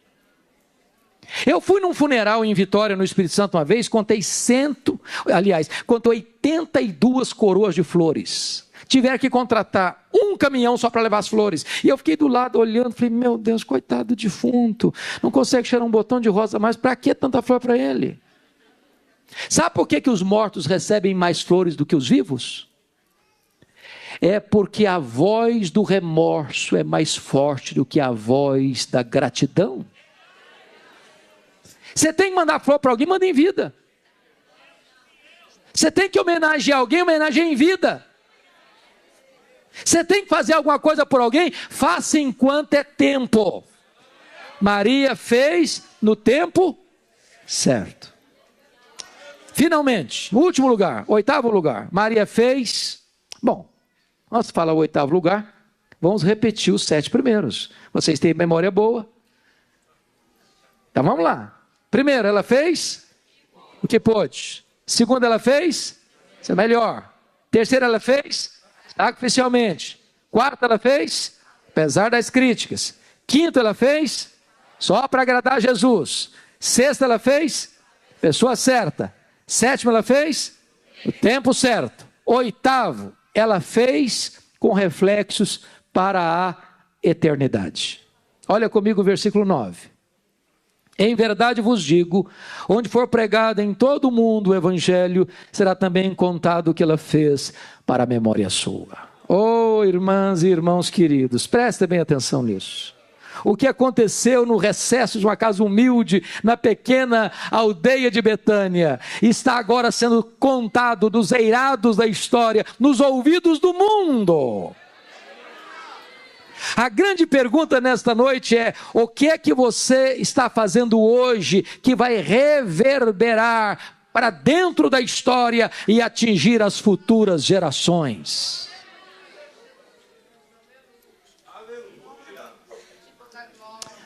Eu fui num funeral em Vitória, no Espírito Santo, uma vez, contei 82 coroas de flores. Tiveram que contratar um caminhão só para levar as flores. E eu fiquei do lado olhando, falei, meu Deus, coitado do defunto, não consegue cheirar um botão de rosa mais, para que tanta flor para ele? Sabe por que os mortos recebem mais flores do que os vivos? É porque a voz do remorso é mais forte do que a voz da gratidão. Você tem que mandar flor para alguém, manda em vida. Você tem que homenagear alguém, homenageia em vida. Você tem que fazer alguma coisa por alguém, faça enquanto é tempo. Maria fez no tempo certo. Finalmente, último lugar, 8º lugar. Maria fez, nós falamos o 8º lugar, vamos repetir os 7 primeiros. Vocês têm memória boa? Então vamos lá. Primeiro, ela fez o que pôde. Segundo, ela fez, isso é melhor. Terceiro, ela fez sacrificialmente. Quarto, ela fez, apesar das críticas. Quinto, ela fez, só para agradar a Jesus. Sexto, ela fez, pessoa certa. Sétimo, ela fez, o tempo certo. Oitavo, ela fez com reflexos para a eternidade. Olha comigo o versículo 9. Em verdade vos digo, onde for pregado em todo o mundo o evangelho, será também contado o que ela fez para a memória sua. Oh, irmãs e irmãos queridos, prestem bem atenção nisso. O que aconteceu no recesso de uma casa humilde, na pequena aldeia de Betânia, está agora sendo contado dos eirados da história, nos ouvidos do mundo. A grande pergunta nesta noite é, o que é que você está fazendo hoje que vai reverberar para dentro da história e atingir as futuras gerações?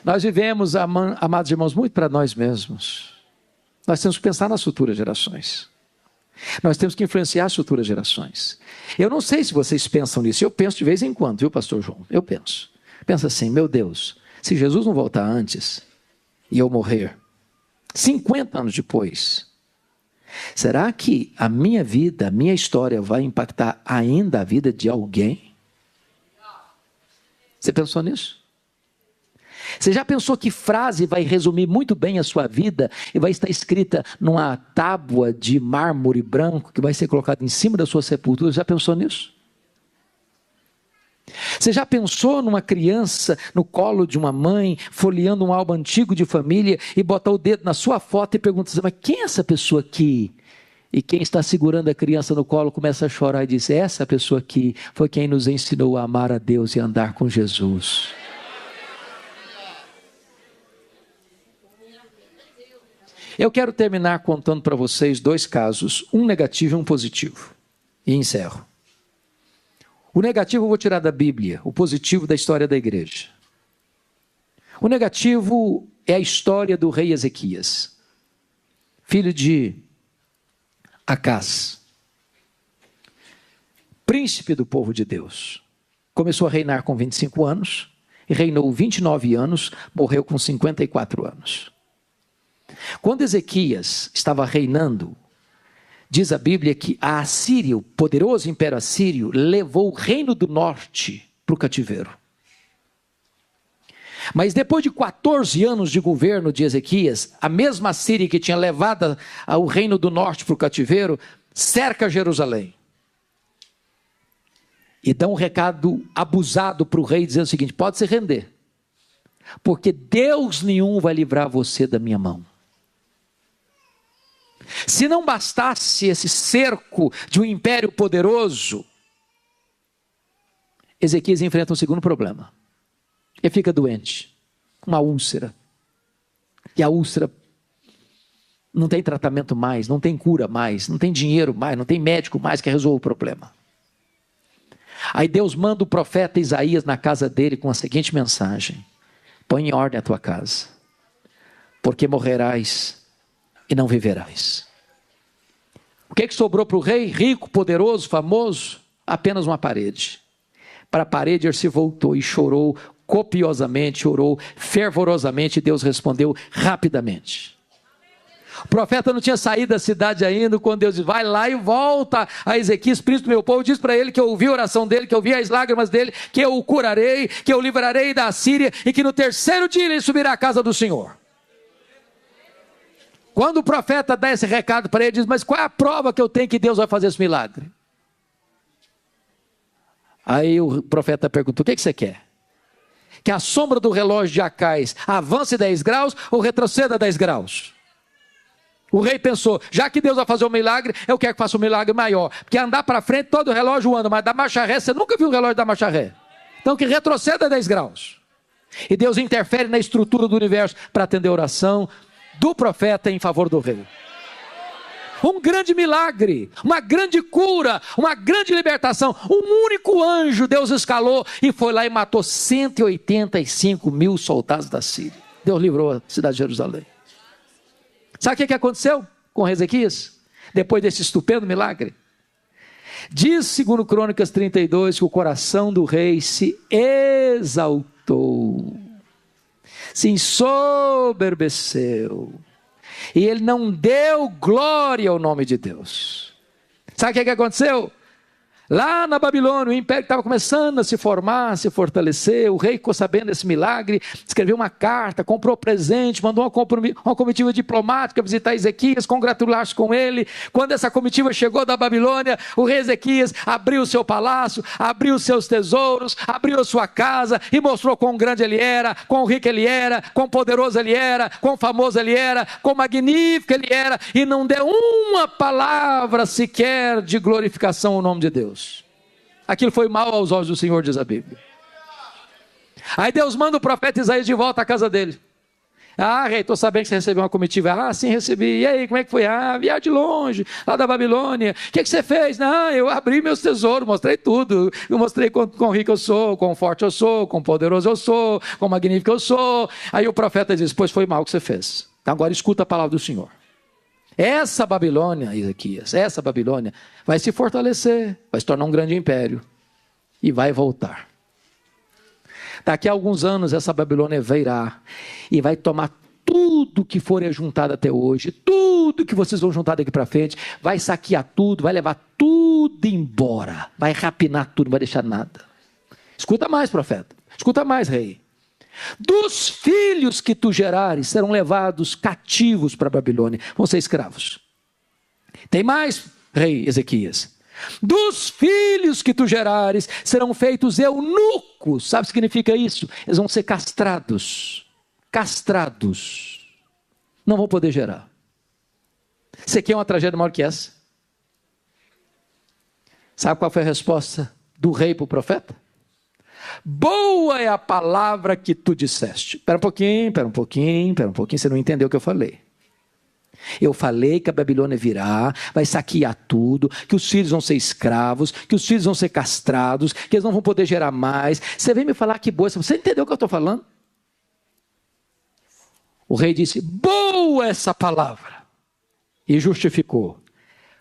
Nós vivemos, amados irmãos, muito para nós mesmos. Nós temos que pensar nas futuras gerações. Nós temos que influenciar as futuras gerações. Eu não sei se vocês pensam nisso, eu penso de vez em quando, viu, pastor João? Eu penso. Pensa assim, meu Deus, se Jesus não voltar antes e eu morrer, 50 anos depois, será que a minha vida, a minha história vai impactar ainda a vida de alguém? Você pensou nisso? Você já pensou que frase vai resumir muito bem a sua vida e vai estar escrita numa tábua de mármore branco que vai ser colocada em cima da sua sepultura? Já pensou nisso? Você já pensou numa criança no colo de uma mãe, folheando um álbum antigo de família e botar o dedo na sua foto e pergunta assim, mas quem é essa pessoa aqui? E quem está segurando a criança no colo começa a chorar e diz, essa pessoa aqui foi quem nos ensinou a amar a Deus e a andar com Jesus. Eu quero terminar contando para vocês 2 casos, um negativo e um positivo. E encerro. O negativo eu vou tirar da Bíblia, o positivo da história da igreja. O negativo é a história do rei Ezequias, filho de Acás, príncipe do povo de Deus. Começou a reinar com 25 anos, e reinou 29 anos, morreu com 54 anos. Quando Ezequias estava reinando, diz a Bíblia que a Assíria, o poderoso império assírio, levou o reino do norte para o cativeiro. Mas depois de 14 anos de governo de Ezequias, a mesma Assíria que tinha levado o reino do norte para o cativeiro, cerca Jerusalém. E dá um recado abusado para o rei, dizendo o seguinte: pode se render, porque Deus nenhum vai livrar você da minha mão. Se não bastasse esse cerco de um império poderoso, Ezequias enfrenta um segundo problema. Ele fica doente, uma úlcera. E a úlcera não tem tratamento mais, não tem cura mais, não tem dinheiro mais, não tem médico mais que resolva o problema. Aí Deus manda o profeta Isaías na casa dele com a seguinte mensagem: põe em ordem a tua casa, porque morrerás e não viverás. O que sobrou para o rei? Rico, poderoso, famoso? Apenas uma parede. Para a parede ele se voltou e chorou copiosamente, orou fervorosamente, e Deus respondeu rapidamente. O profeta não tinha saído da cidade ainda, quando Deus diz: vai lá e volta a Ezequias, príncipe do meu povo, diz para ele que eu ouvi a oração dele, que eu ouvi as lágrimas dele, que eu o curarei, que eu o livrarei da Assíria, e que no terceiro dia ele subirá à casa do Senhor. Quando o profeta dá esse recado para ele, diz: mas qual é a prova que eu tenho que Deus vai fazer esse milagre? Aí o profeta perguntou: o que você quer? Que a sombra do relógio de Acás avance 10 graus ou retroceda 10 graus? O rei pensou: já que Deus vai fazer um milagre, eu quero que faça um milagre maior. Porque andar para frente todo o relógio anda, mas da marcha ré, você nunca viu o relógio da marcha ré. Então que retroceda 10 graus. E Deus interfere na estrutura do universo para atender a oração do profeta em favor do rei. Um grande milagre, uma grande cura, uma grande libertação. Um único anjo Deus escalou e foi lá e matou 185 mil soldados da Síria. Deus livrou a cidade de Jerusalém. Sabe o que aconteceu com Ezequias? Depois desse estupendo milagre? Diz, segundo Crônicas 32, que o coração do rei se exaltou, se ensoberbeceu, e ele não deu glória ao nome de Deus. Sabe o que aconteceu? Lá na Babilônia, o império estava começando a se formar, a se fortalecer. O rei ficou sabendo desse milagre, escreveu uma carta, comprou presente, mandou uma comitiva diplomática visitar Ezequias, congratular-se com ele. Quando essa comitiva chegou da Babilônia, o rei Ezequias abriu o seu palácio, abriu os seus tesouros, abriu a sua casa e mostrou quão grande ele era, quão rico ele era, quão poderoso ele era, quão famoso ele era, quão magnífico ele era, e não deu uma palavra sequer de glorificação ao nome de Deus. Aquilo foi mal aos olhos do Senhor, diz a Bíblia. Aí Deus manda o profeta Isaías de volta à casa dele. Ah, rei, estou sabendo que você recebeu uma comitiva. Ah, sim, recebi. E aí, como é que foi? Ah, vier de longe, lá da Babilônia. O que você fez? Não, eu abri meus tesouros, mostrei tudo. Eu mostrei quão rico eu sou, quão forte eu sou, quão poderoso eu sou, quão magnífico eu sou. Aí o profeta diz: pois foi mal o que você fez. Então agora escuta a palavra do Senhor. Essa Babilônia, Ezequias, essa Babilônia vai se fortalecer, vai se tornar um grande império e vai voltar. Daqui a alguns anos essa Babilônia virá e vai tomar tudo que for juntado até hoje, tudo que vocês vão juntar daqui para frente, vai saquear tudo, vai levar tudo embora, vai rapinar tudo, não vai deixar nada. Escuta mais, profeta, escuta mais, rei. Dos filhos que tu gerares serão levados cativos para a Babilônia, vão ser escravos. Tem mais, rei Ezequias. Dos filhos que tu gerares serão feitos eunucos. Sabe o que significa isso? Eles vão ser castrados. Castrados. Não vão poder gerar. Você quer uma tragédia maior que essa? Sabe qual foi a resposta do rei para o profeta? Boa é a palavra que tu disseste. Espera um pouquinho, você não entendeu o que eu falei. Eu falei que a Babilônia virá, vai saquear tudo, que os filhos vão ser escravos, que os filhos vão ser castrados, que eles não vão poder gerar mais. Você vem me falar que boa, você entendeu o que eu estou falando? O rei disse, boa essa palavra. E justificou,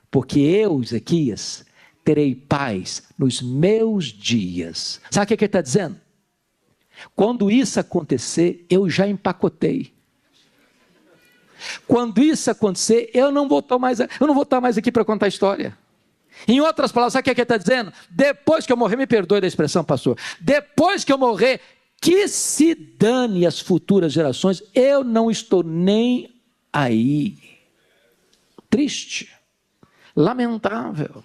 porque eu, Ezequias, terei paz nos meus dias. Sabe o que ele está dizendo? Quando isso acontecer, eu já empacotei. Quando isso acontecer, eu não vou estar mais aqui para contar a história. Em outras palavras, sabe o que ele está dizendo? Depois que eu morrer, me perdoe da expressão, pastor. Depois que eu morrer, que se dane as futuras gerações, eu não estou nem aí. Triste, lamentável.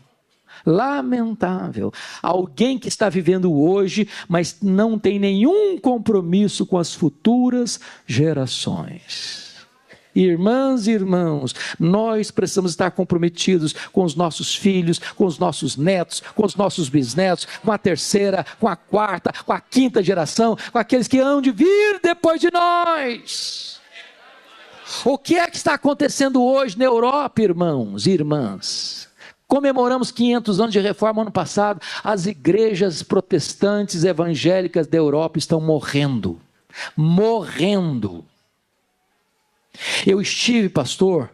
Lamentável, alguém que está vivendo hoje, mas não tem nenhum compromisso com as futuras gerações. Irmãs e irmãos, nós precisamos estar comprometidos com os nossos filhos, com os nossos netos, com os nossos bisnetos, com a terceira, com a quarta, com a quinta geração, com aqueles que hão de vir depois de nós. O que é que está acontecendo hoje na Europa, irmãos e irmãs? Comemoramos 500 anos de reforma ano passado. As igrejas protestantes evangélicas da Europa estão morrendo. Morrendo. Eu estive, pastor,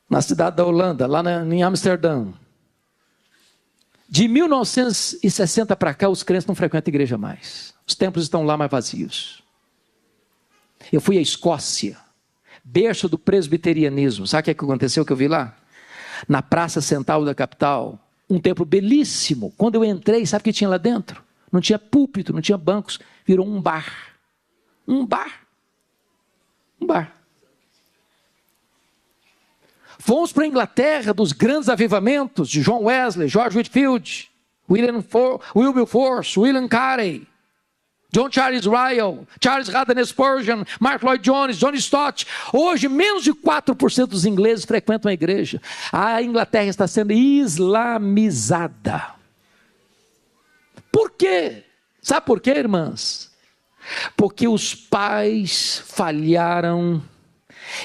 na cidade da Holanda, lá em Amsterdã. De 1960 para cá, os crentes não frequentam a igreja mais. Os templos estão lá mais vazios. Eu fui à Escócia, berço do presbiterianismo. Sabe o que aconteceu que eu vi lá? Na praça central da capital, um templo belíssimo. Quando eu entrei, sabe o que tinha lá dentro? Não tinha púlpito, não tinha bancos, virou um bar. Um bar. Um bar. Fomos para a Inglaterra dos grandes avivamentos de John Wesley, George Whitefield, Wilberforce, William Carey, John Charles Ryle, Charles Haddon Spurgeon, Mark Lloyd Jones, John Stott. Hoje, menos de 4% dos ingleses frequentam a igreja. A Inglaterra está sendo islamizada. Por quê? Sabe por quê, irmãs? Porque os pais falharam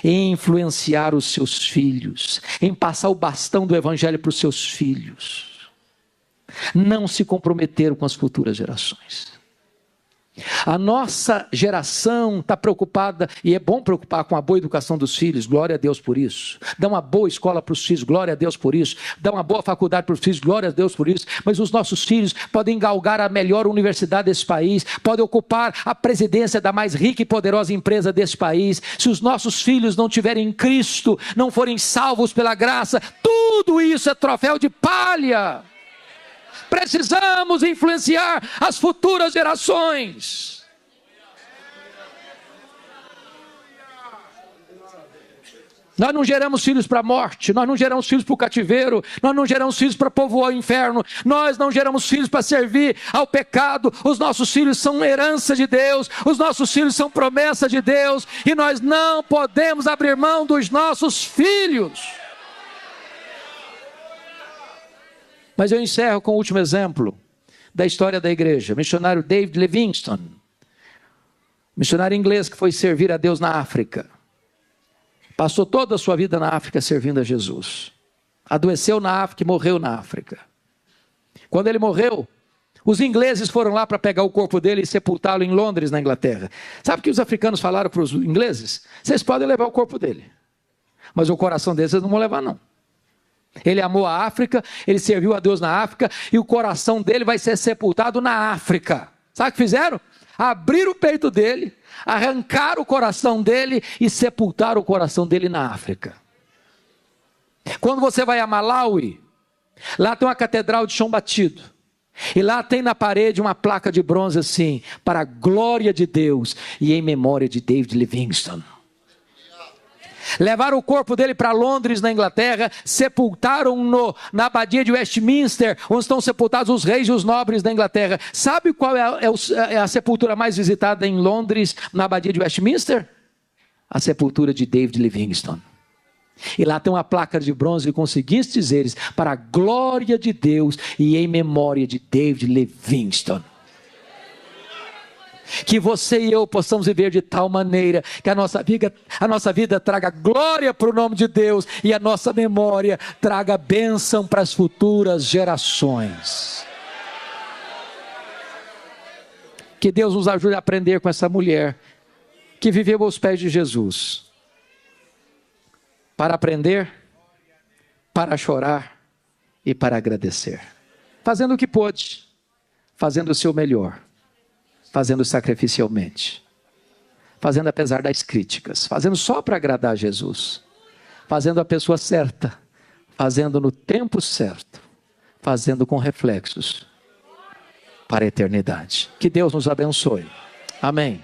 em influenciar os seus filhos, em passar o bastão do evangelho para os seus filhos. Não se comprometeram com as futuras gerações. A nossa geração está preocupada, e é bom preocupar com a boa educação dos filhos, glória a Deus por isso. Dá uma boa escola para os filhos, glória a Deus por isso. Dá uma boa faculdade para os filhos, glória a Deus por isso. Mas os nossos filhos podem galgar a melhor universidade desse país, podem ocupar a presidência da mais rica e poderosa empresa desse país. Se os nossos filhos não tiverem Cristo, não forem salvos pela graça, tudo isso é troféu de palha. Precisamos influenciar as futuras gerações. Nós não geramos filhos para a morte, nós não geramos filhos para o cativeiro, nós não geramos filhos para povoar o inferno, nós não geramos filhos para servir ao pecado. Os nossos filhos são herança de Deus, os nossos filhos são promessa de Deus, e nós não podemos abrir mão dos nossos filhos. Mas eu encerro com o último exemplo da história da igreja. Missionário David Livingstone, missionário inglês que foi servir a Deus na África. Passou toda a sua vida na África servindo a Jesus. Adoeceu na África e morreu na África. Quando ele morreu, os ingleses foram lá para pegar o corpo dele e sepultá-lo em Londres, na Inglaterra. Sabe o que os africanos falaram para os ingleses? Vocês podem levar o corpo dele, mas o coração deles vocês não vão levar não. Ele amou a África, ele serviu a Deus na África, e o coração dele vai ser sepultado na África. Sabe o que fizeram? Abriram o peito dele, arrancaram o coração dele e sepultaram o coração dele na África. Quando você vai a Malawi, lá tem uma catedral de chão batido, e lá tem na parede uma placa de bronze assim: para a glória de Deus e em memória de David Livingstone. Levaram o corpo dele para Londres, na Inglaterra, sepultaram-no na abadia de Westminster, onde estão sepultados os reis e os nobres da Inglaterra. Sabe qual é a sepultura mais visitada em Londres, na abadia de Westminster? A sepultura de David Livingstone. E lá tem uma placa de bronze com os seguintes dizeres: para a glória de Deus e em memória de David Livingstone. Que você e eu possamos viver de tal maneira que a nossa vida traga glória para o nome de Deus e a nossa memória traga bênção para as futuras gerações. Que Deus nos ajude a aprender com essa mulher que viveu aos pés de Jesus. Para aprender, para chorar e para agradecer. Fazendo o que pôde, fazendo o seu melhor. Fazendo sacrificialmente, fazendo apesar das críticas, fazendo só para agradar a Jesus, fazendo a pessoa certa, fazendo no tempo certo, fazendo com reflexos para a eternidade. Que Deus nos abençoe. Amém.